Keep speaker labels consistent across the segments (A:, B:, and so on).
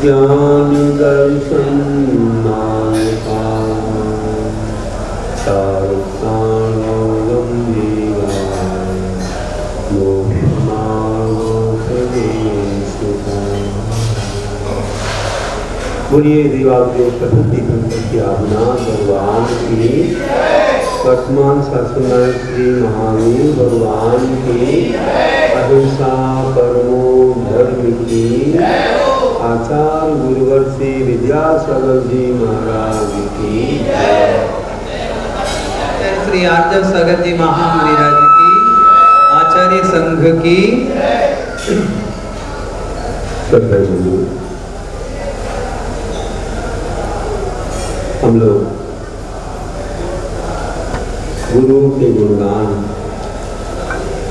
A: ज्ञान दर्शन नायका बोलिए दिवाग्यो प्रकृति की आज्ञा भगवान की वर्तमान शासनाय श्री महावीर भगवान की अहिंसा परमो धर्म की आचार्य गुरुवर श्री विद्यासागर जी महाराज की
B: श्री आर्जव सागर जी महामुनिराज की आचार्य संघ की
A: हम लोग गुरु के गुणगान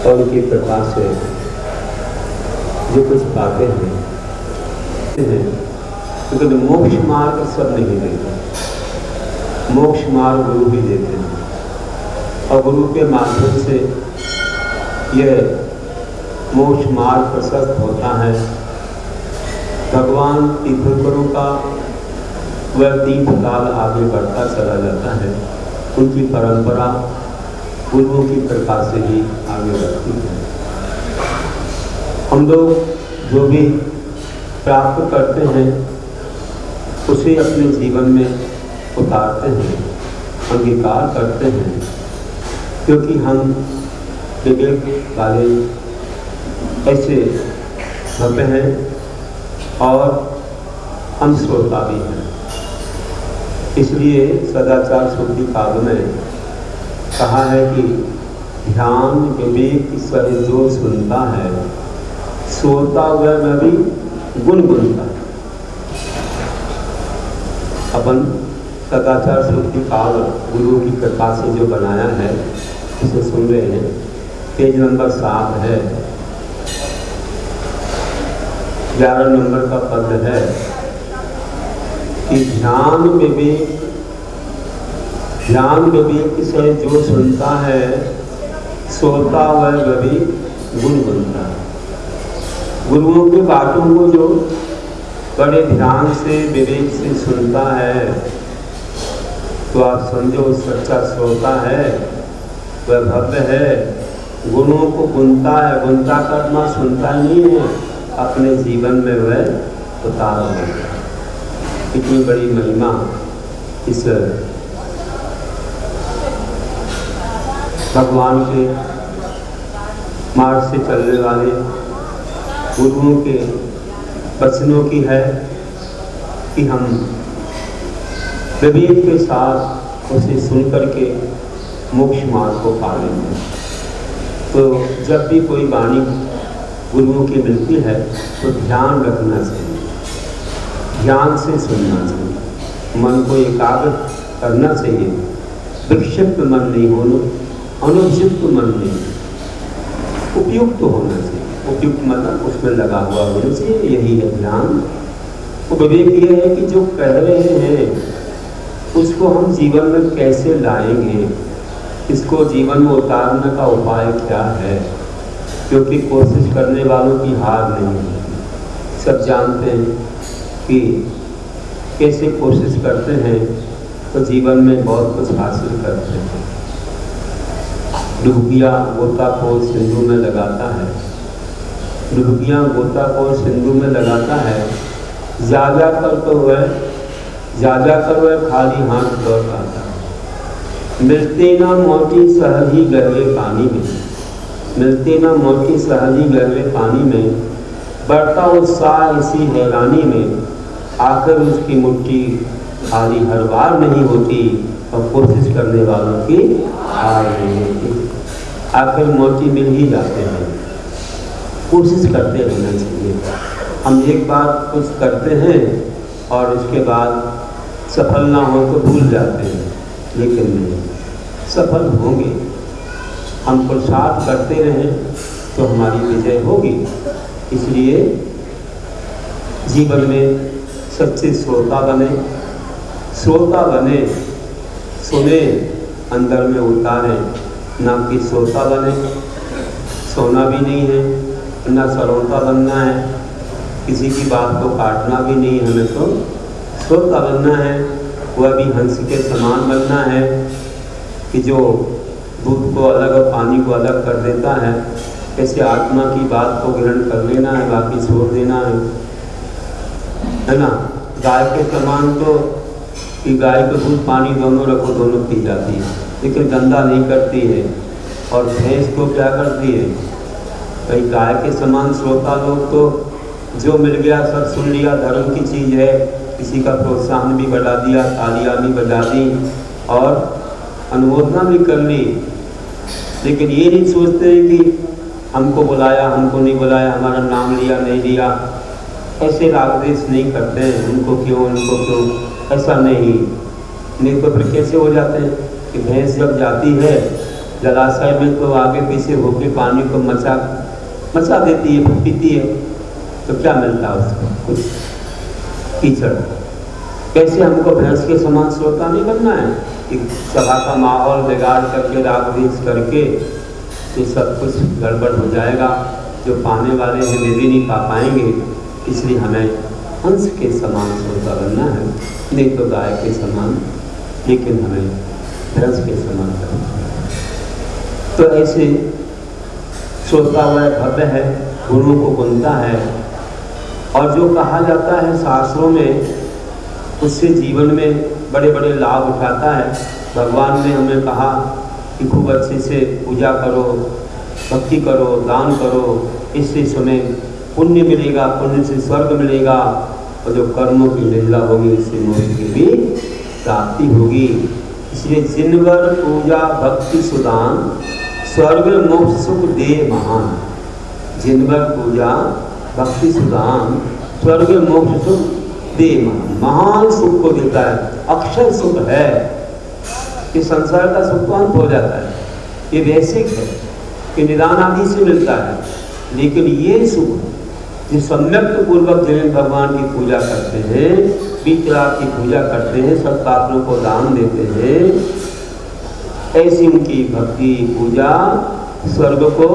A: और उनकी प्रकाश से जो कुछ पाते हैं क्योंकि तो मोक्ष मार्ग सब नहीं देते, मोक्ष मार्ग गुरु ही देते हैं और गुरु के माध्यम से यह मोक्ष मार्ग प्रशस्त होता है। भगवान तीर्थंकरों का वह तीर्थकाल आगे बढ़ता चला जाता है, उनकी परंपरा गुरुओं की कृपा से ही आगे बढ़ती है। हम लोग जो भी प्राप्त करते हैं उसे अपने जीवन में उतारते हैं, अंगीकार करते हैं, क्योंकि हम विवेक वाले ऐसे भक्त हैं और हम श्रोता भी हैं। इसलिए सदाचार शुद्धि काव्य में कहा है कि ध्यान विवेक सह जो सुनता है सोता वह में भी गुण गुनता है। अपन सदाचार शुद्धि काव्य गुरु की कृपा से जो बनाया है उसे सुन रहे हैं। पेज नंबर 7 है, 11 नंबर का पद है कि ध्यान विवेक से जो सुनता है सोता वह भी गुण बनता है। गुरुओं के बातों को जो बड़े ध्यान से विवेक से सुनता है तो आप समझो सच्चा श्रोता है, वह भव्य है, गुणों को गुनता है। गुनता करना सुनता नहीं है, अपने जीवन में वह उतार देता है। इतनी बड़ी महिमा इस भगवान के मार्ग से चलने वाले गुरुओं के वचनों की है कि हम विवेक के साथ उसे सुन करके मोक्ष मार्ग को पा लेंगे। तो जब भी कोई वाणी गुरुओं की मिलती है तो ध्यान रखना चाहिए, ध्यान से सुनना चाहिए, मन को एकाग्र करना चाहिए। विक्षिप्त मन नहीं होना, अनुपयुक्त मन नहीं, उपयुक्त होना चाहिए। उपयुक्त मतलब उसमें लगा हुआ होना चाहिए, यही है ध्यान। तो विवेक ये है कि जो कह रहे हैं उसको हम जीवन में कैसे लाएंगे, इसको जीवन में उतारने का उपाय क्या है, क्योंकि कोशिश करने वालों की हार नहीं होती। सब जानते हैं कि कैसे कोशिश करते हैं तो जीवन में बहुत कुछ हासिल करते हैं। डुबकिया गोताखोर सिंधु में लगाता है, डुबकियाँ गोताखोर सिंधु में लगाता है, जा कर वह खाली हाथ लौट आता है। मिलते ना मोटी सहली गहरे पानी में, मिलते ना मोटी सहली गहरे पानी में, बढ़ता उत्साह इसी हैरानी में, आकर उसकी मुट्ठी हारी हर बार नहीं होती और कोशिश करने वालों की हार नहीं होती। आखिर मोती मिल ही जाते हैं, कोशिश करते रहना चाहिए। हम एक बार कुछ करते हैं और उसके बाद सफल ना हो तो भूल जाते हैं, लेकिन नहीं, सफल होंगे। हम पुरुषार्थ करते रहें तो हमारी विजय होगी। इसलिए जीवन में सच्चे श्रोता बने, सुने, अंदर में उतारें, ना कि श्रोता बने। सोना भी नहीं है, ना श्रोता बनना है, किसी की बात को काटना भी नहीं, हमें तो श्रोता बनना है। वह भी हंस के समान बनना है कि जो दूध को अलग और पानी को अलग कर देता है, ऐसे आत्मा की बात को ग्रहण कर लेना है, बाकी छोड़ देना है ना। गाय के समान तो कि गाय को दूध पानी दोनों रखो, दोनों पी जाती है, लेकिन गंदा नहीं करती है। और भैंस को क्या करती है? भाई गाय के समान श्रोता लोग तो जो मिल गया सब सुन लिया, धर्म की चीज़ है, किसी का प्रोत्साहन भी बढ़ा दिया, तालियां भी बजा दी और अनुमोदना भी कर ली, लेकिन ये नहीं सोचते कि हमको बुलाया, हमको नहीं बुलाया, हमारा नाम लिया नहीं लिया। ऐसे रागद्वेष नहीं करते हैं, उनको क्यों, ऐसा नहीं तो फिर कैसे हो जाते हैं कि भैंस जब जाती है जलाशय में तो आगे पीछे होके पानी को मचा देती है, पीती है, तो क्या मिलता है उसको? कुछ कीचड़। कैसे हमको भैंस के समान श्रोता नहीं बनना है कि सभा का माहौल बिगाड़ करके, रागद्वेष करके तो सब कुछ गड़बड़ हो जाएगा, जो पाने वाले हैं वे भी नहीं पा पाएंगे। इसलिए हमें हंस के समान श्रोता बनना है, नहीं तो गाय के समान, लेकिन हमें भैंस के समान करना है। तो ऐसे श्रोता वह भव्य है, गुरु को गुनता है, और जो कहा जाता है शास्त्रों में उससे जीवन में बड़े बड़े लाभ उठाता है। भगवान ने हमें कहा कि खूब अच्छे से पूजा करो, भक्ति करो, दान करो, इससे तुम्हें पुण्य मिलेगा, पुण्य से स्वर्ग मिलेगा, और जो कर्मों की लीला होगी उससे मोक्ष की भी प्राप्ति होगी। इसलिए जिनवर पूजा भक्ति सुदान, स्वर्ग मोक्ष सुख दे महान। जिनवर पूजा भक्ति सुदान, स्वर्ग मोक्ष सुख दे महान सुख को देता है, अक्षर सुख है। कि संसार का सुख तो अंत हो जाता है, ये वैसिक है कि निदान आदि से मिलता है, लेकिन ये सुख जो सम्यक पूर्वक जिन भगवान की पूजा करते हैं, बीतरात की पूजा करते हैं, सब पापों को दान देते हैं, ऐसी उनकी भक्ति पूजा स्वर्ग को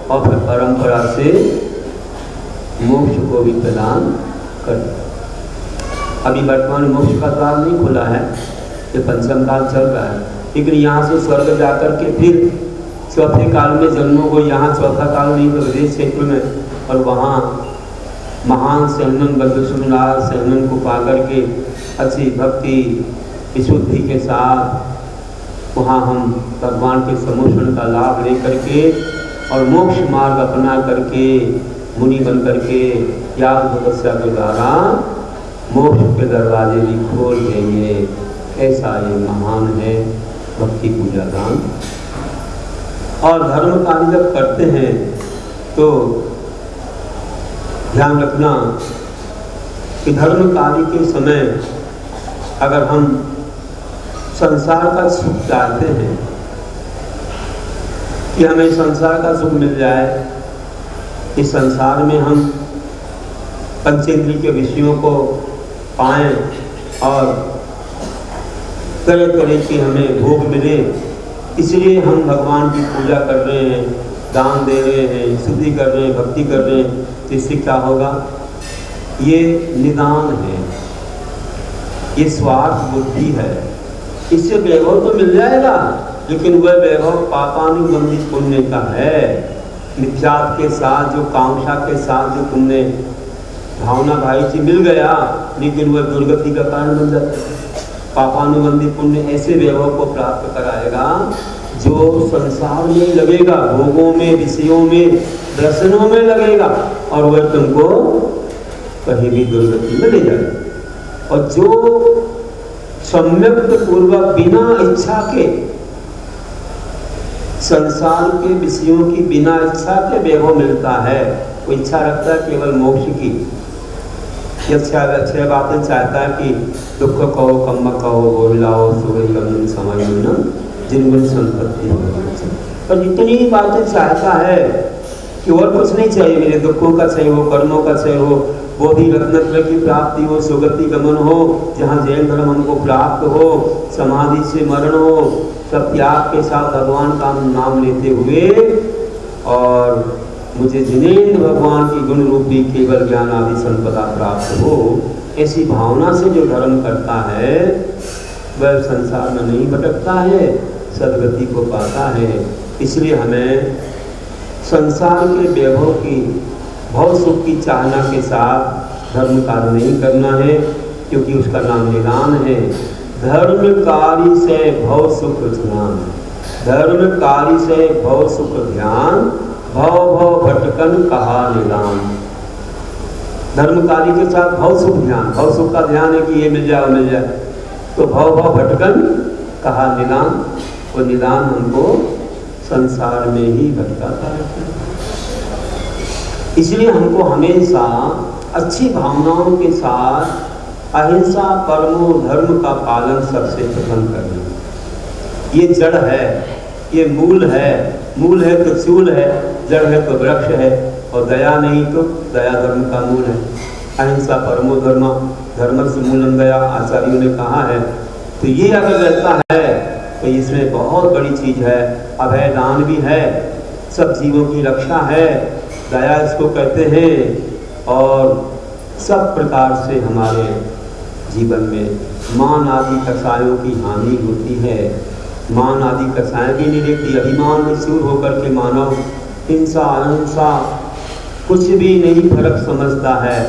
A: और फिर परंपरा से मोक्ष को भी प्रदान करता है। अभी वर्तमान मोक्ष का द्वार नहीं खुला है, ये पंचम काल चल रहा है, लेकिन यहाँ से स्वर्ग जाकर के फिर चौथे काल में जन्मों को, यहाँ चौथा काल नहीं तो विदेश क्षेत्र में, और वहाँ महान सहनन बद्रसुनाथ सहनन को पा करके अच्छी भक्ति विशुद्धि के साथ वहाँ हम भगवान के समोषण का लाभ ले करके और मोक्ष मार्ग अपना करके मुनि बन करके याद तपस्या के द्वारा मोक्ष के दरवाजे भी खोल देंगे। ऐसा ये महान है भक्ति पूजा दान। और धर्म कार्य जब करते हैं तो ध्यान रखना कि धर्म कार्य के समय अगर हम संसार का सुख चाहते हैं कि हमें संसार का सुख मिल जाए, इस संसार में हम पंचेंद्रिय के विषयों को पाएं और तरह तरह की हमें भोग मिले, इसलिए हम भगवान की पूजा कर रहे हैं, दान दे रहे हैं, स्तुति कर रहे हैं, भक्ति कर रहे हैं, तो इससे क्या होगा? ये निदान है, ये स्वार्थ बुद्धि है। इससे वैभव तो मिल जाएगा, लेकिन वह वैभव पापानुबंधित पुण्य का है। नित्यात के साथ, जो कांक्षा के साथ जो पुण्य भावना भाई से मिल गया, लेकिन वह दुर्गति का कारण बन जाता है। पापानुबंधित पुण्य ऐसे वैभव को प्राप्त कराएगा जो संसार में लगेगा, भोगों में, विषयों में, दर्शनों में लगेगा, और वह तुमको कहीं भी दुर्गति में ले जाएगा। और जो सम्यक पूर्वक बिना इच्छा के, संसार के विषयों की बिना इच्छा के वैभव मिलता है। वो इच्छा रखता है केवल मोक्ष की, अच्छे बातें चाहता है कि दुख कहो कम्म कहो बोलाओ सुगम समय जिन गुण संपत्ति पर इतनी बातें चाहता है कि और कुछ नहीं चाहिए, मेरे दुखों का चाहिए हो, कर्मों का चाहिए हो, बोधि रत्नत्र की प्राप्ति हो, सुगति गमन हो, जहाँ जैन धर्म हमको प्राप्त हो, समाधि से मरण हो, सब त्याग के साथ भगवान का नाम लेते हुए, और मुझे जिनेन्द्र भगवान की गुण रूपी केवल ज्ञान आदि संपदा प्राप्त हो, ऐसी भावना से जो धर्म करता है वह संसार में नहीं भटकता है, सदगति को पाता है। इसलिए हमें संसार के वैभव की, भौतिक सुख की चाहना के साथ धर्म कार्य नहीं करना है, क्योंकि उसका नाम निदान है। धर्मकारी से भव सुख ध्यान, धर्मकारी से भव सुख ध्यान, भव भव भटकन कहा निदान। धर्मकारी के साथ भव सुख ध्यान, भव सुख का ध्यान है कि ये मिल जाए वो मिल जाए, तो भव भव भटकन कहा निदान। वो निदान हमको संसार में ही भटकाता रहता है। इसलिए हमको हमेशा अच्छी भावनाओं के साथ अहिंसा परमो धर्म का पालन सबसे प्रथम करना। ये जड़ है, ये मूल है, मूल है तो चूल है, जड़ है तो वृक्ष है, और दया नहीं तो दया धर्म का मूल है। अहिंसा परमो धर्म, धर्म से मूलम दया आचार्यों ने कहा है। तो ये अगर रहता है तो इसमें बहुत बड़ी चीज है। अभय दान भी है, सब जीवों की रक्षा है, दया इसको कहते हैं। और सब प्रकार से हमारे जीवन में मान आदि कसायों की हानि होती है। मान आदि कसाएं भी नहीं देखती, अभिमान में चूर होकर के मानव हिंसा अहिंसा कुछ भी नहीं फर्क समझता है,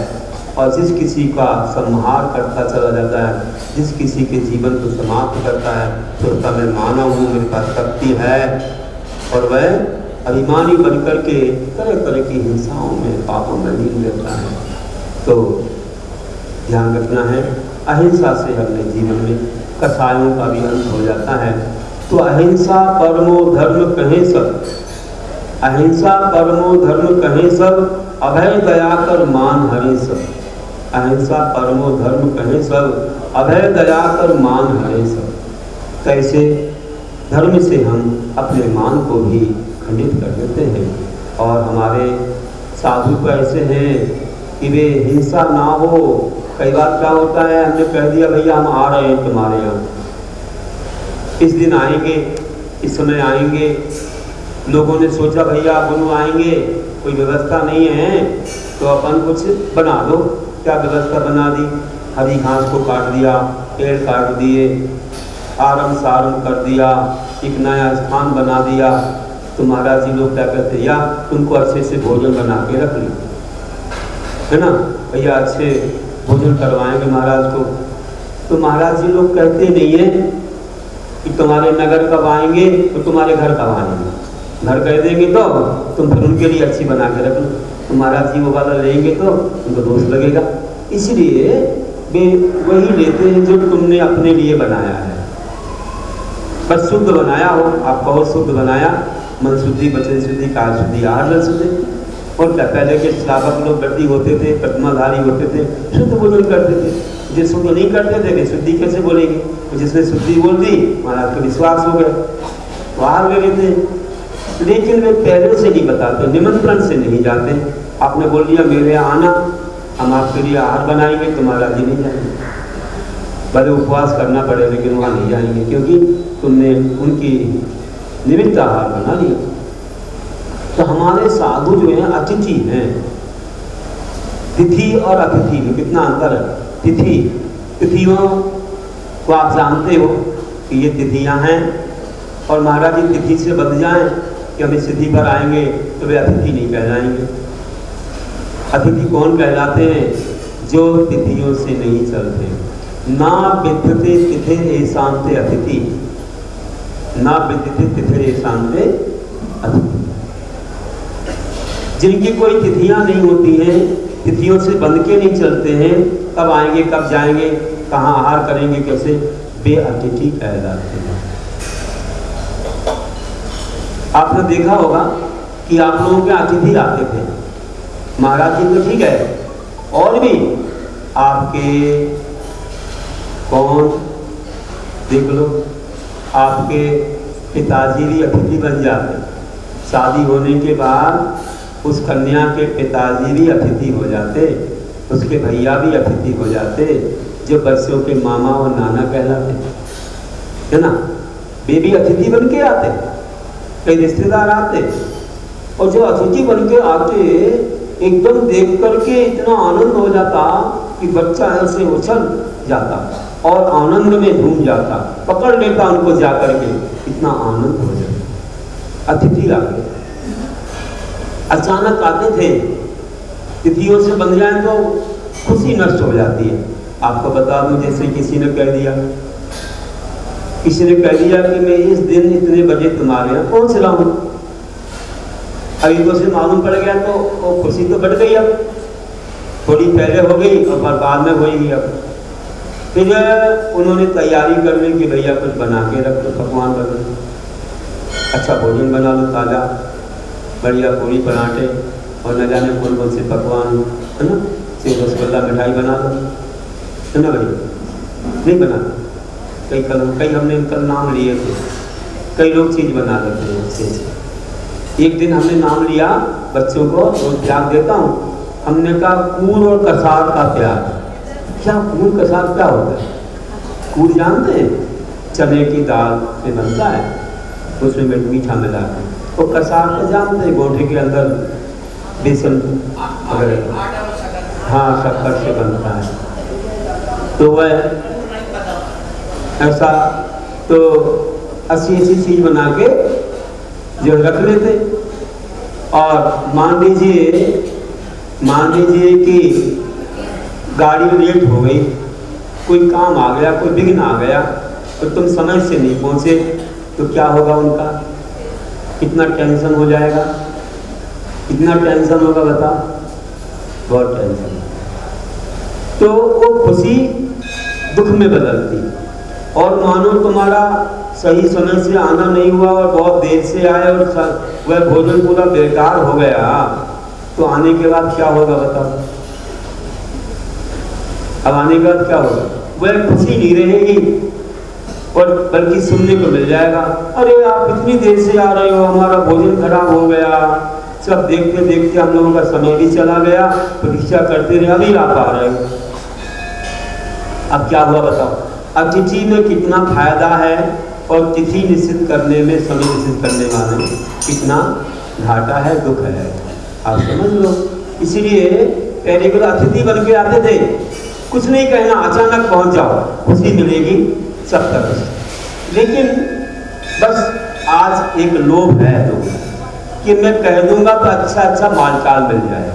A: और जिस किसी का संहार करता चला जाता है, जिस किसी के जीवन को समाप्त करता है, तो उसका मैं मानव हूँ, मेरे पास शक्ति है, और वह अभिमानी बनकर के तरह तरह की हिंसाओं में पापों में लीन रहता है। तो ध्यान रखना है, अहिंसा से अपने जीवन में कसायों का भी अंत हो जाता है। तो अहिंसा परमो धर्म कहें सब, अहिंसा परमो धर्म कहें सब, अभय दया कर मान हरे सब। अहिंसा परमो धर्म कहें सब, अभय दया कर मान हरे सब। कैसे? धर्म से हम अपने मान को भी खंडित कर देते हैं, और हमारे साधु तो ऐसे हैं कि वे हिंसा ना हो। कई बार क्या होता है, हमने कह दिया भैया हम आ रहे हैं तुम्हारे यहाँ, इस दिन आएंगे, इस समय आएंगे, लोगों ने सोचा भैया गुरु आएंगे, कोई व्यवस्था नहीं है तो अपन कुछ बना दो। क्या व्यवस्था बना दी? हरी घास को काट दिया, पेड़ काट दिए, आरम सारम कर दिया, एक नया स्थान बना दिया। तो महाराज जी लोग क्या कहते, या उनको अच्छे से भोजन बना के रख ली, है ना भैया, अच्छे भोजन करवाएंगे महाराज को। तो महाराज जी लोग कहते नहीं है कि तुम्हारे नगर कब आएंगे, तो तुम्हारे घर कब आएंगे। घर कह देंगे तो तुम फिर उनके लिए अच्छी बना के रख लो, तो महाराज जी वो वाला लेंगे तो उनको दोष लगेगा। इसलिए वे वही लेते हैं जो तुमने अपने लिए बनाया है। बस शुद्ध बनाया हो, आपका और शुद्ध बनाया, मन शुद्धि, वचन शुद्धि, काया शुद्धि, आहार शुद्धि। और क्या पहले के श्रावक लोग व्रती होते थे, प्रतिमाधारी होते थे, शुद्ध भोजन करते थे। जो शुद्ध नहीं करते थे वे शुद्धि कैसे बोलेंगे? जिसने शुद्धि बोल दी महाराज को विश्वास हो गया, तो आहार ले लेते हैं। लेकिन वे पहले से नहीं बताते, निमंत्रण से नहीं जाते। आपने बोल दिया मेरे आना, हम आपके लिए आहार बनाएंगे, तो महाराज जी नहीं जाएंगे, भले उपवास करना पड़े लेकिन वहाँ नहीं जाएंगे, क्योंकि तुमने उनकी निमित्त आहार बना लिया। तो हमारे साधु जो हैं अतिथि हैं। तिथि और अतिथि में कितना अंतर है? तिथि, तिथियों को आप जानते हो कि ये तिथियां हैं, और महाराज जी तिथि से बच जाएं कि हम इस तिथि पर आएंगे तो वे अतिथि नहीं कहलाएंगे। अतिथि कौन कहलाते हैं? जो तिथियों से नहीं चलते। ना विद्यते तिथे एशांते अतिथि, ना विद्यते तिथे एशांते अतिथि। जिनकी कोई तिथियां नहीं होती हैं, तिथियों से बंध के नहीं चलते हैं, कब आएंगे कब जाएंगे, कहाँ आहार करेंगे कैसे, वे अतिथि कहलाते हैं। आपने देखा होगा कि आप लोगों के अतिथि आते थे, महाराज जी तो ठीक है, और भी आपके कौन देख लो, आपके पिताजी भी अतिथि बन जाते। शादी होने के बाद उस कन्या के पिताजी भी अतिथि हो जाते, उसके भैया भी अतिथि हो जाते, जो बच्चों के मामा और नाना कहलाते, है ना। वे भी अतिथि बन के आते, कई रिश्तेदार आते, और जो अतिथि बन के आते एकदम देख करके इतना आनंद हो जाता कि बच्चा ऐसे उछल जाता और आनंद में झूम जाता, पकड़ लेता उनको जाकर के, इतना आनंद हो जाता। अतिथि आ गए, अचानक आते थे, तिथियों से बन जाए तो खुशी नष्ट हो जाती है। आपको बता दूं, जैसे किसी ने कह दिया कि मैं इस दिन इतने बजे तुम्हारे यहाँ पहुंच रहा हूं, अभी तो से मालूम पड़ गया तो वो खुशी तो बढ़ गई, अब थोड़ी पहले हो गई और बाद में होगी। अब फिर उन्होंने तैयारी कर ली कि भैया कुछ बना के रख लो, पकवान बना, अच्छा भोजन बना लो, ताज़ा बढ़िया पूरी पराठे और न जाने कौन कौन से पकवान, है ना, सेव रसगुल्ला मिठाई बना लो, है ना भैया। नहीं बना, कई हमने कल नाम लिए थे, कई लोग चीज़ बना लेते हैं उससे। एक दिन हमने नाम लिया बच्चों को, और त्याग देता हूँ, हमने कहा कूल और कसार का त्याग। क्या कूल कसार क्या होता है? कूल जानते हैं, चने की दाल से बनता है, उसमें मीठा मिला के, और कसार तो जानते हैं, गोठे के अंदर बेसन वगैरह, हाँ, शक्कर से बनता है। तो वह ऐसा तो ऐसी चीज़ बना के जो रख लेते, और मान लीजिए कि गाड़ी लेट हो गई, कोई काम आ गया, कोई विघ्न आ गया, तो तुम समय से नहीं पहुंचे, तो क्या होगा उनका? कितना टेंशन हो जाएगा, कितना टेंशन होगा बता, बहुत टेंशन। तो वो खुशी दुख में बदलती, और मानो तुम्हारा सही समय से आना नहीं हुआ और बहुत देर से आए और वह भोजन पूरा बेकार हो गया, तो आने के बाद क्या होगा बताओ? अब आने के बाद क्या होगा? वह खुशी नहीं रहेगी, और बल्कि सुनने को मिल जाएगा, अरे आप इतनी देर से आ रहे हो, हमारा भोजन खराब हो गया, सब देखते देखते हम लोगों का समय भी चला गया, प्रतीक्षा करते रहे, अभी आप आ रहे हो। अब क्या हुआ बताओ? अतिथि में कितना फायदा है, और तिथि निश्चित करने में, समय निश्चित करने वाले कितना घाटा है, दुख है, आप समझ लो। इसलिए पहले के अतिथि बन के आते थे, कुछ नहीं कहना, अचानक पहुंच जाओ, खुशी मिलेगी सब तक। लेकिन बस आज एक लोभ है लोग कि मैं कह दूंगा तो अच्छा मालटाल मिल जाएगा।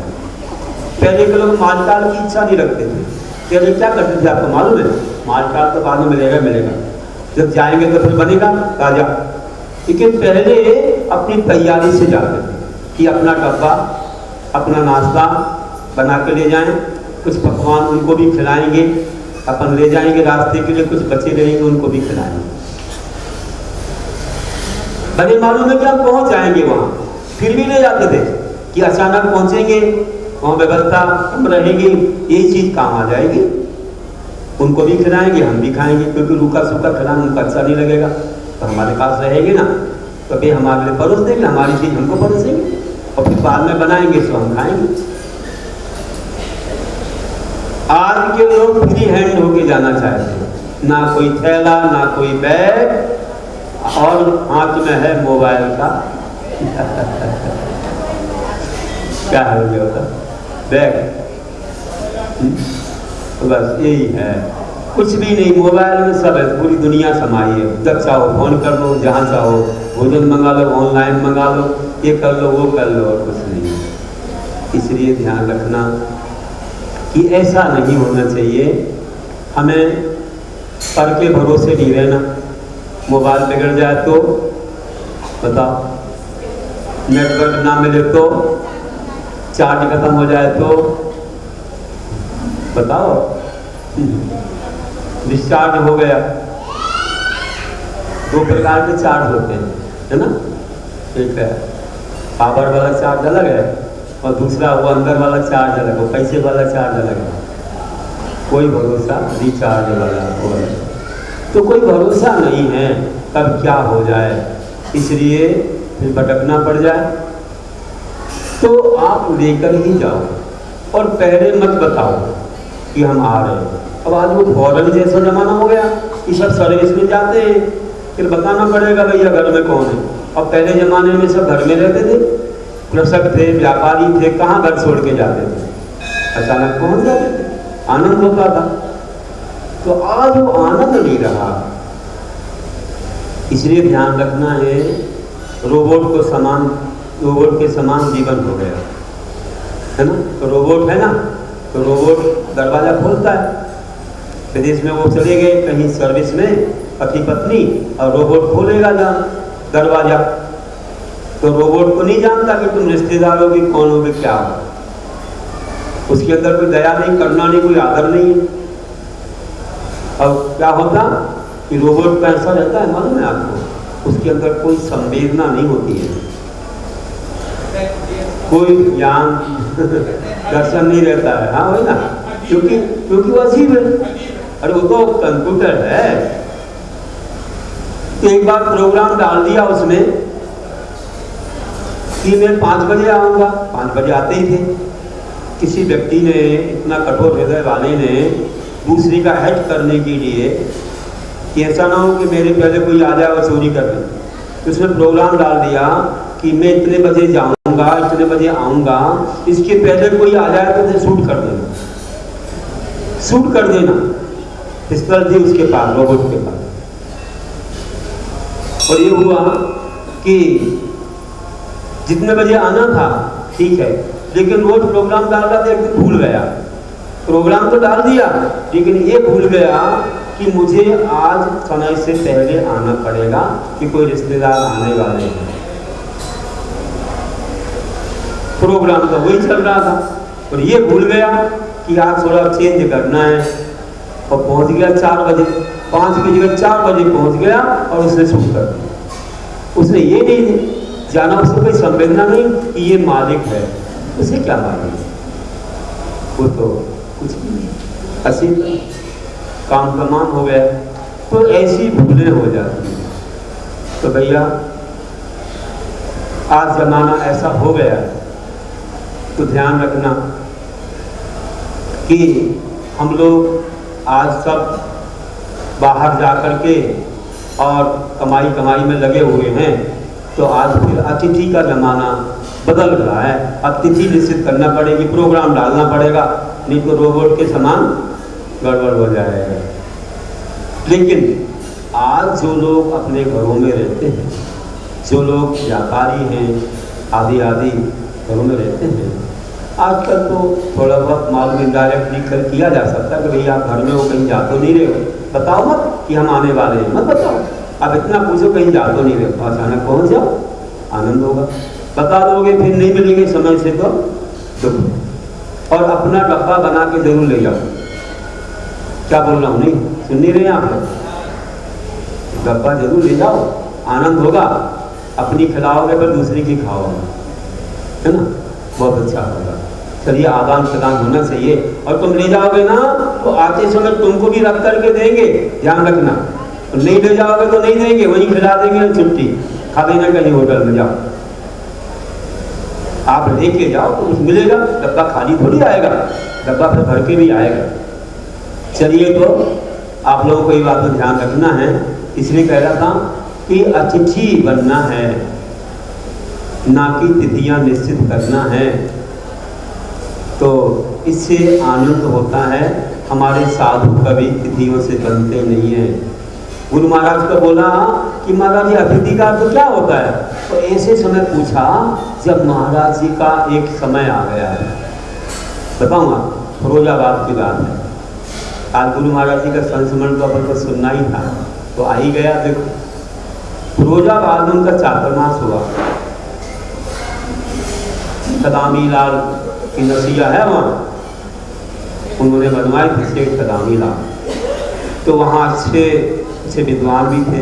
A: पहले के लोग मालटाल की इच्छा नहीं रखते थे, पहले क्या करते थे आपको मालूम है? मालटाल तो बाद में मिलेगा, जब जाएंगे तो फिर बनेगा ताजा। लेकिन पहले अपनी तैयारी से जाते थे कि अपना डब्बा, अपना नाश्ता बना के ले जाएं, कुछ पकवान उनको भी खिलाएंगे, अपन ले जाएंगे रास्ते के लिए, कुछ बचे रहेंगे उनको भी खिलाएंगे। बड़े मालूम है कि हम पहुंच जाएंगे वहां, फिर भी ले जाते थे कि अचानक पहुंचेंगे, वहां व्यवस्था हम रहेगी, यही चीज काम आ जाएगी, उनको भी खिलाएंगे, हम भी खाएंगे, क्योंकि रूखा सूखा खिलाना उनको अच्छा नहीं लगेगा, तो हमारे पास रहेगी ना, तो फिर हमारे लिए परोस देंगे, हमारी चीज हमको परोसेंगे, और फिर बाद में बनाएंगे तो हम खाएंगे। आज के लोग फ्री हैंड होके जाना चाहते हैं, ना कोई थैला, ना कोई बैग, और हाथ में है मोबाइल का क्या हो गया होता बैग, तो बस यही है, कुछ भी नहीं, मोबाइल में सब है, पूरी दुनिया समाई है। जब चाहो फोन कर लो, जहाँ चाहो भोजन मंगा लो, ऑनलाइन मंगा लो, ये कर लो, वो कर लो, और कुछ नहीं। इसलिए ध्यान रखना कि ऐसा नहीं होना चाहिए, हमें पर के भरोसे नहीं रहना। मोबाइल बिगड़ जाए तो बताओ, नेटवर्क ना मिले तो, चार्ज खत्म हो जाए तो बताओ, डिस्चार्ज हो गया दो प्रकार के चार्ज होते हैं, है ना। एक है पावर वाला चार्ज अलग है और दूसरा वो अंदर वाला चार्ज अलग, वो पैसे वाला चार्ज अलग है। कोई भरोसा रिचार्ज वाला वो अलग। तो कोई भरोसा नहीं है कब क्या हो जाए, इसलिए फिर भटकना पड़ जाए। तो आप लेकर ही जाओ और पहले मत बताओ कि हम आ रहे हैं। अब आज वो फॉरेन जैसा जमाना हो गया कि सब सर्विस में जाते हैं, फिर बताना पड़ेगा भैया घर में कौन है। और पहले ज़माने में सब घर में रहते थे, कृषक थे, व्यापारी थे, कहाँ घर छोड़ के जाते थे, अचानक पहुँच जाते थे, आनंद होता था। तो आज वो आनंद नहीं रहा, इसलिए ध्यान रखना है। रोबोट के समान जीवन हो गया है ना। तो रोबोट है ना, तो रोबोट दरवाज़ा खोलता है। विदेश में वो चले गए कहीं सर्विस में पति पत्नी, और रोबोट खोलेगा दरवाज़ा। तो रोबोट को नहीं जानता कि तुम रिश्तेदार हो, कि कौन हो, कि क्या हो। उसके अंदर कोई दया नहीं, करना नहीं, कोई आदर नहीं है। अब क्या होता कि रोबोट का ऐसा रहता है, मालूम है आपको, उसके अंदर कोई संवेदना नहीं होती है, कोई ज्ञान दर्शन नहीं रहता है। हाँ वही ना, क्योंकि वो अजीब है। अरे वो तो कंप्यूटर है। तो एक बार प्रोग्राम डाल दिया उसने कि मैं 5 बजे आऊँगा, 5 बजे आते ही थे। किसी व्यक्ति ने, इतना कठोर हृदय वाले ने, दूसरे का हेल्प करने के लिए कि ऐसा ना हो कि मेरे पहले कोई आ जाए और चोरी कर ले, तो उसने प्रोग्राम डाल दिया कि मैं इतने बजे जाऊंगा, इतने बजे आऊंगा, इसके पहले कोई आ जाए तो शूट कर देना। पिस्तौल थी उसके पास, रोबोट के पास। और ये हुआ कि जितने बजे आना था ठीक है, लेकिन रोज प्रोग्राम डाल रहा था, एक दिन भूल गया। प्रोग्राम तो डाल दिया, लेकिन ये भूल गया कि मुझे आज समय से पहले आना पड़ेगा कि कोई रिश्तेदार आने वाले हैं। प्रोग्राम तो वही चल रहा था, और ये भूल गया कि आज थोड़ा चेंज करना है, और पहुंच गया 4 बजे, 5 की जगह 4 बजे पहुंच गया और उसने शूट कर दिया। उसने ये नहीं जाना, उसको कोई संवेदना नहीं कि ये मालिक है, उसे क्या मालिक है, वो तो कुछ नहीं, ऐसी काम तमाम हो गया। तो ऐसी भूलें हो जाती हैं। तो भैया आज जमाना ऐसा हो गया है, तो ध्यान रखना कि हम लोग आज सब बाहर जा कर के और कमाई में लगे हुए हैं। तो आज फिर अतिथि का जमाना बदल रहा है। अतिथि निश्चित करना पड़ेगी, प्रोग्राम डालना पड़ेगा, नहीं तो रोबोट के समान गड़बड़ हो जाएगा। लेकिन आज जो लोग अपने घरों में रहते हैं, जो लोग व्यापारी हैं, आदि घरों में रहते हैं, आजकल तो थोड़ा बहुत मालूम इनडायरेक्टली किया जा सकता है कि भैया आप घर में हो, कहीं जा तो नहीं रहे हो, बताओ मत कि हम आने वाले हैं, मत बताओ। आप इतना पूछो कहीं जा तो नहीं रहे हो, अचानक पहुँच जाओ, आनंद होगा। बता दोगे फिर नहीं मिलेंगे समय से तो दुख। और अपना डब्बा बना के जरूर ले जाओ। क्या बोल रहा हूँ, नहीं सुन नहीं रहे आप लोग? डब्बा जरूर ले जाओ, आनंद होगा। अपनी खिलाओगे पर दूसरी की खाओगे, है ना, बहुत अच्छा होगा। चलिए आदान प्रदान होना चाहिए। और तुम ले जाओगे ना तो आते समय तुमको भी रख करके देंगे, ध्यान रखना। तो नहीं ले जाओगे तो नहीं देंगे, वहीं खिला देंगे, छुट्टी खा देना कहीं होटल में जाओ। आप लेके जाओ तो कुछ मिलेगा, डब्बा खाली थोड़ी आएगा, डब्बा फिर भर के भी आएगा। चलिए तो आप लोगों को ये बात में ध्यान रखना है, इसलिए कह रहा था कि अतिथि बनना है, ना कि तिथियां निश्चित करना है। तो इससे आनंद होता है। हमारे साधु कभी तिथियों से बनते नहीं हैं। गुरु महाराज को बोला कि महाराज जी अतिथि का तो क्या होता है? तो ऐसे समय पूछा जब महाराज जी का एक समय आ गया है। बताऊंगा, फिरोजाबाद की बात है। आज गुरु महाराज जी का संस्मरण तो अपन को सुनना ही था, तो आ ही गया। देखो फिरोजाबाद में उनका चातुर्मास हुआ। कदामी लाल की नसिया है वहाँ, उन्होंने बनवाई थी शेख कदामी लाल। तो वहाँ अच्छे विद्वान भी थे,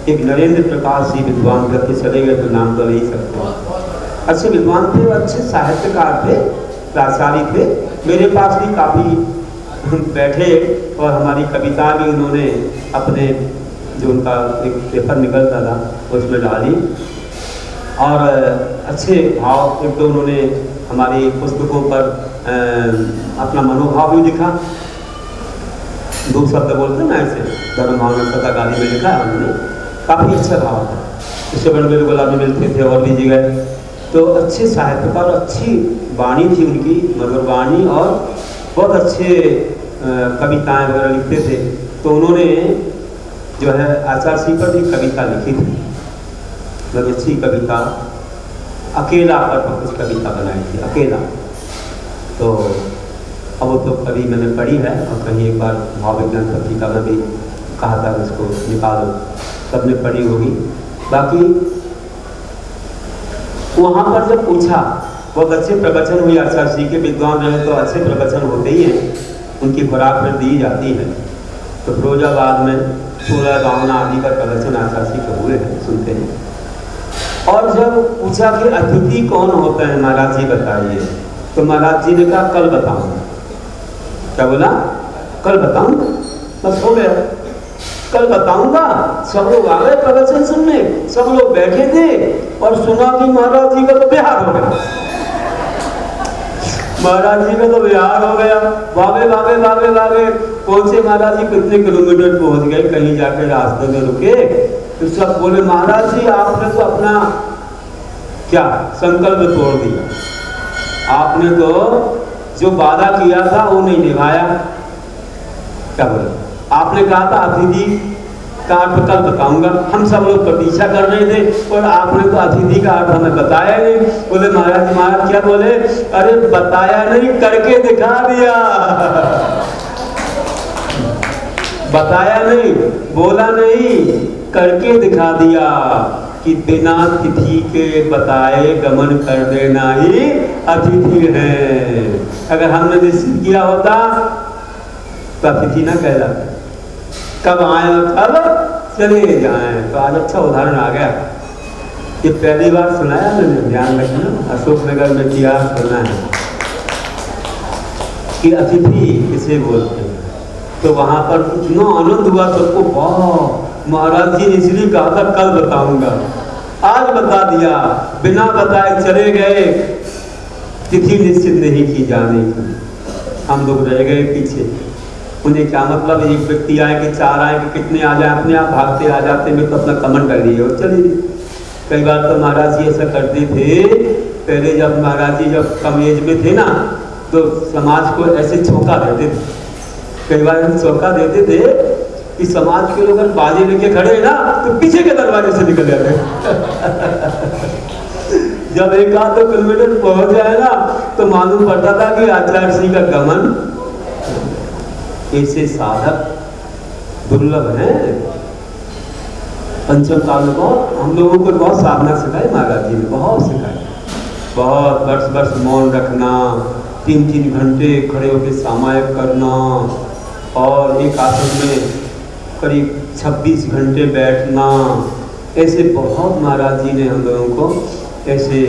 A: एक नरेंद्र प्रकाश जी विद्वान करके चले गए, तो नाम तो नहीं सकते। अच्छे विद्वान थे, अच्छे साहित्यकार थे, प्राचार्य थे। मेरे पास भी काफ़ी बैठे और हमारी कविता भी उन्होंने अपने जो उनका एक पेपर निकलता था उसमें डाली, और अच्छे भाव एक तो उन्होंने हमारी पुस्तकों पर अपना मनोभाव भी लिखा। 2 शब्द बोलते हैं ना ऐसे, धर्म भावना सदा गाली में लिखा है हमने, काफ़ी अच्छा भाव था। इससे बड़े बड़े गुलाबी मिलते थे और भी जगह। तो अच्छे साहित्यकार, अच्छी वाणी थी उनकी, मधुर वाणी, और बहुत अच्छे कविताएं वगैरह लिखते थे। तो उन्होंने जो है आचार्य श्री पर भी कविता लिखी थी, मतलब अच्छी कविता, अकेला पर कुछ कविता बनाई थी, अकेला। तो अब वो तो कभी मैंने पढ़ी है, और कहीं एक बार भाव विज्ञान पत्रिका में भी कहा था इसको निकालो, सबने पढ़ी होगी। बाकी वहाँ पर जब पूछा, बहुत अच्छे प्रवचन हुए, आचार्य जी के विद्वान रहे तो अच्छे प्रवचन होते ही हैं, उनकी खुराक फिर दी जाती है। तो फिरोजाबाद में 16 गावना आदि का प्रवचन आचार्य जी के हुए हैं, सुनते हैं। और जब पूछा कि अतिथि कौन होता है महाराज जी बताइए, तो महाराज जी ने कहा कल बताऊंगा। क्या बोला? कल बताऊंगा। बस हो गया, कल बताऊंगा। सब लोग आ गए प्रवचन सुनने, सब लोग बैठे थे और सुना कि महाराज जी का तो बिहार हो गया। महाराज जी का तो बिहार हो गया। भागे भागे भागे भागे पहुंचे, महाराज जी कितने किलोमीटर पहुंच गए, कहीं जाके रास्ते में रुके। तो सब बोले महाराज जी आपने तो अपना क्या संकल्प तोड़ दिया, आपने तो जो वादा किया था वो नहीं निभाया। क्या बोले? आपने कहा था अतिथि का अर्थ कल बताऊंगा, हम सब लोग प्रतीक्षा कर रहे थे और आपने तो अतिथि का अर्थ हमें बताया नहीं। बोले महाराज जी, महाराज क्या बोले? अरे बताया नहीं, करके दिखा दिया। बताया नहीं, बोला नहीं, करके दिखा दिया कि बिना तिथि के बताए गमन कर देना ही अतिथि है। अगर हमने निश्चित किया होता तो अतिथि ना कहलाते, कब आए और कब चले जाएं। तो आज अच्छा उदाहरण आ गया, ये पहली बार सुनाया मैंने, ध्यान रखना, अशोकनगर में किया सुना है कि अतिथि किसे बोलते हैं। तो वहां पर इतना आनंद हुआ सबको, वाह महाराज जी ने इसलिए कहा था कल बताऊंगा, आज बता दिया, बिना बताए चले गए, तिथि निश्चित नहीं की जाने की। हम लोग रह गए पीछे। उन्हें क्या मतलब, एक व्यक्ति आए कि 4 आए कि कितने आ जाए, अपने आप भागते आ जाते में तो अपना कमेंट कर लिए और चले। कई बार तो महाराज जी ऐसा करते थे, पहले जब महाराज जी जब कम एज में थे ना, तो समाज को ऐसे चौंका देते थे। कई बार चौंका देते थे कि समाज के लोग अगर बाजे लेके खड़े ना तो पीछे के दरवाजे से निकल जाते। जब 1-2 किलोमीटर पहुंच जाए ना तो मालूम पड़ता था कि आचार्य श्री का गमन। ऐसे साधक दुर्लभ है। पंचम काल में बहुत हम लोगों को बहुत साधना सिखाई महाराज जी ने, बहुत सिखाई। बहुत वर्ष मौन रखना, 3-3 घंटे खड़े होकर सामायिक करना, और एक आसन में करीब 26 घंटे बैठना। ऐसे बहुत महाराज जी ने हम लोगों को ऐसे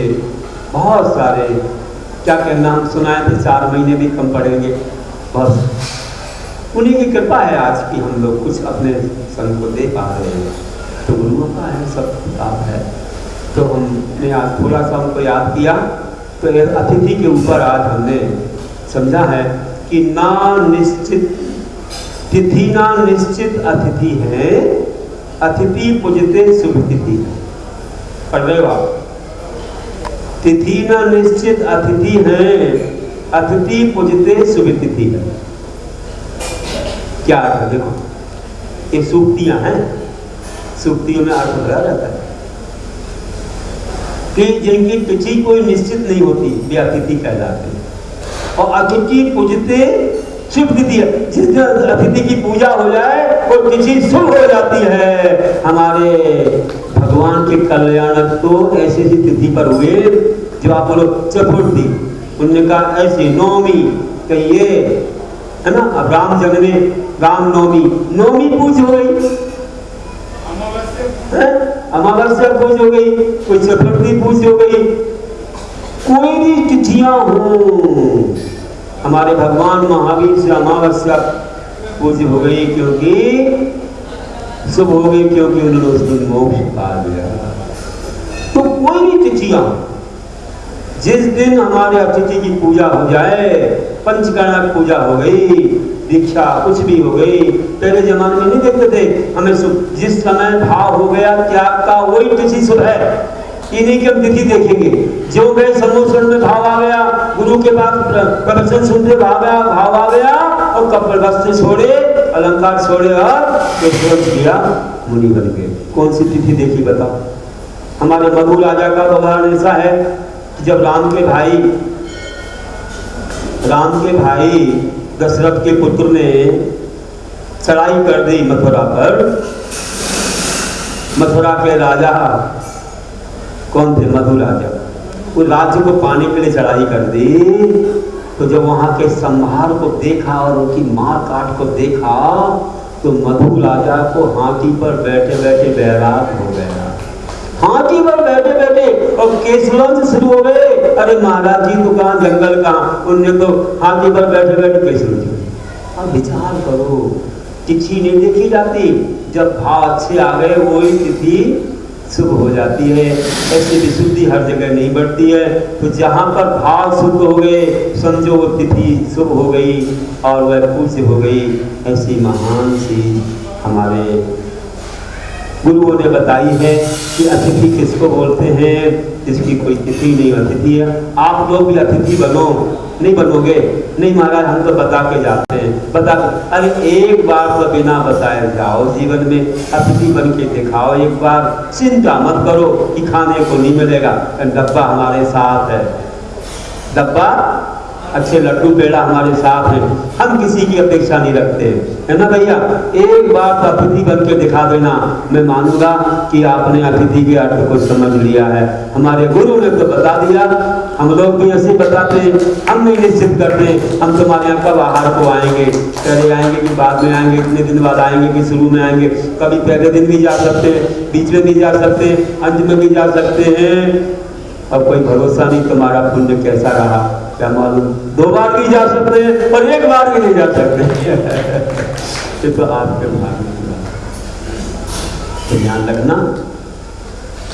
A: बहुत सारे, क्या कहना, हम सुनाए थे 4 महीने भी कम पड़ेंगे। बस उन्हीं की कृपा है आज की हम लोग कुछ अपने संग को दे पा रहे हैं। तो गुरुओं का है, सब किताब है। तो हमने आज थोड़ा सा उनको याद किया। तो अतिथि के ऊपर आज हमने समझा है कि ना निश्चित तिथि, ना निश्चित अतिथि है, अतिथि पूजते शुभ तिथि। पढ़ रहे हो आप? तिथि ना निश्चित अतिथि है, अतिथि पूजते शुभ तिथि है। क्या अर्थ है? देखो, ये सूक्तियां हैं, सूक्तियों में अर्थ भरा रहता है कि जिनकी तिथि कोई निश्चित नहीं होती वे अतिथि कहलाते हैं। और अतिथि पूजते शुभ तिथि है, जिस दिन अतिथि की पूजा हो जाए वो तिथि शुभ हो जाती है। हमारे भगवान के कल्याण तो ऐसी ऐसी तिथि पर हुए जो आप बोलो चतुर्थी, उनने कहा ऐसी नवमी, कहिए है ना, अब राम नवमी पूज हो गई, अमावस्या पूज हो गई, कोई चतुर्थी पूज हो गई, कोई भी तिथियां हो, हमारे भगवान महावीर से अमावस्या पूज हो गई क्योंकि शुभ हो गई, क्योंकि उन्होंने उस दिन मोक्ष पा लिया। तो कोई भी तिथियां, जिस दिन हमारे अतिथि की पूजा हो जाए, पंचकर्णक पूजा हो गई, दीक्षा कुछ भी हो गई, पहले जमाने में नहीं देखते थे, हमें जिस समय भाव हो गया त्याग का वही तिथि शुभ है, इन्हीं की हम तिथि देखेंगे। जो गए सम्मोचन में भाव आ गया, गुरु के पास प्रवचन सुनते भाव आ गया और कपड़े वस्त्र छोड़े, अलंकार छोड़े और किया मुनि बन गए। कौन सी तिथि देखी बताओ? हमारे मधु राजा का उदाहरण ऐसा है कि जब राम के भाई दशरथ के पुत्र ने चढ़ाई कर दी मथुरा पर, मथुरा के राजा कौन थे? मधु राजा। उस राज्य को पाने के लिए चढ़ाई कर दी, तो जब वहां के संहार को देखा और उनकी मार काट को देखा, तो मधु राजा को हाथी पर बैठे बैठे बैराग हो गया। हाथी पर बैठे बैठे और केसवंश शुरू हो गए। अरे महाराज जी तो कहाँ, जंगल कहाँ, उनने तो हाथी पर बैठे बैठे केसवंश। अब विचार करो, तिथि नहीं देखी जाती, जब भाव अच्छे आ गए वही तिथि शुभ हो जाती है। ऐसी विशुद्धि हर जगह नहीं बढ़ती है। तो जहाँ पर भाव शुद्ध हो गए, समझो वो तिथि शुभ हो गई और वह पूज्य हो गई। ऐसी महान चीज हमारे गुरुओं ने बताई है कि अतिथि किसको बोलते हैं, जिसकी कोई तिथि नहीं, अतिथि है। आप लोग भी अतिथि बनो, नहीं बनोगे? नहीं महाराज, हम तो बता के जाते हैं, बता। अरे एक बार तो बिना बताए जाओ, जीवन में अतिथि बन के दिखाओ एक बार। चिंता मत करो कि खाने को नहीं मिलेगा, डब्बा हमारे साथ है, डब्बा अच्छे लड्डू पेड़ा हमारे साथ हैं, हम किसी की अपेक्षा नहीं रखते, है ना भैया? एक बार तो अतिथि बन के दिखा देना, मैं मानूंगा कि आपने अतिथि के अर्थ को समझ लिया है। हमारे गुरु ने तो बता दिया, हम लोग भी ऐसे बताते हैं, हम नहीं निश्चित करते हम तुम्हारे यहाँ कब आहार को आएंगे, पहले आएंगे कि बाद में आएंगे, कितने दिन बाद आएंगे कि शुरू में आएंगे। कभी पहले दिन भी जा सकते हैं, बीच में भी जा सकते हैं, अंत में भी जा सकते हैं। अब कोई भरोसा नहीं तुम्हारा पुण्य कैसा रहा, क्या मालूम। 2 बार भी जा सकते हैं और 1 बार भी नहीं जा सकते। ये तो आपके भाग्य में है। तो ध्यान रखना,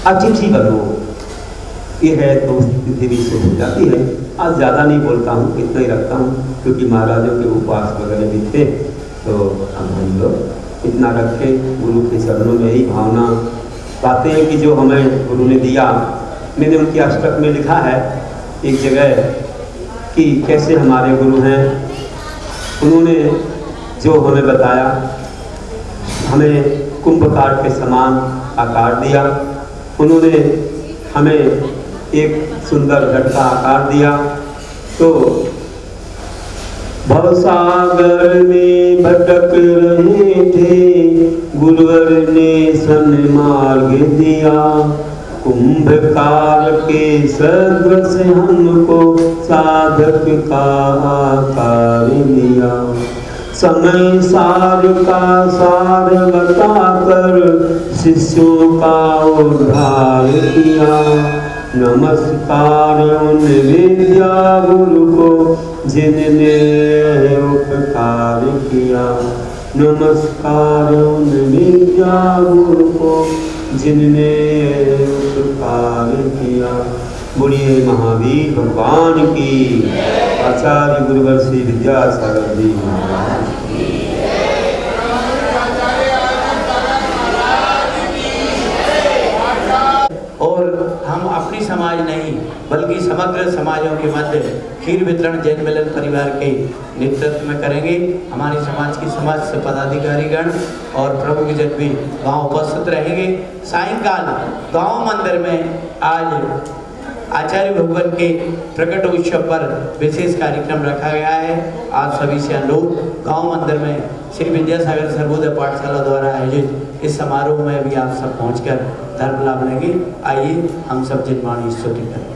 A: अतिथि बनो, ये है तो तिथि भी शुभ हो जाती है। आज ज़्यादा नहीं बोलता हूँ, इतना ही रखता हूँ, क्योंकि महाराजों के उपवास वगैरह भी थे। तो हम लोग इतना रखें, गुरु के चरणों में यही भावना पाते हैं कि जो हमें गुरु ने दिया। मैंने उनकी अष्टक में लिखा है एक जगह कि कैसे हमारे गुरु हैं। उन्होंने जो हमें बताया, हमें कुंभकार के समान आकार दिया। उन्होंने हमें एक सुंदर घट का आकार दिया। तो भवसागर में भटक रहे थे, गुरुवर ने सन्मार्ग दिया। कुंभकार के सदृश हमको साधक का आकार दिया। समय सार का सार बताकर शिष्यों का उद्धार किया। नमस्कार उन विद्या गुरु को जिनने उपकार किया। नमस्कार उन विद्या गुरु को जिनने उपकार किया। बोलिए महावीर भगवान की। आचार्य गुरुवर श्री विद्यासागर जी महाराज की।
C: और हम अपनी समाज नहीं बल्कि समग्र समाजों के मध्य खीर वितरण जैन मिलन परिवार के नेतृत्व में करेंगे। हमारे समाज की समस्त पदाधिकारीगण और प्रमुख जन भी वहाँ उपस्थित रहेंगे। सायंकाल गांव मंदिर में आज आचार्य भगवान के प्रकट उत्सव पर विशेष कार्यक्रम रखा गया है। आप सभी से अनुरोध, गांव मंदिर में श्री विद्यासागर सर्वोदय पाठशाला द्वारा आयोजित इस समारोह में भी आप सब पहुंचकर धर्म लाभ लेंगे। आइए हम सब जिनवाणी स्तुति करें।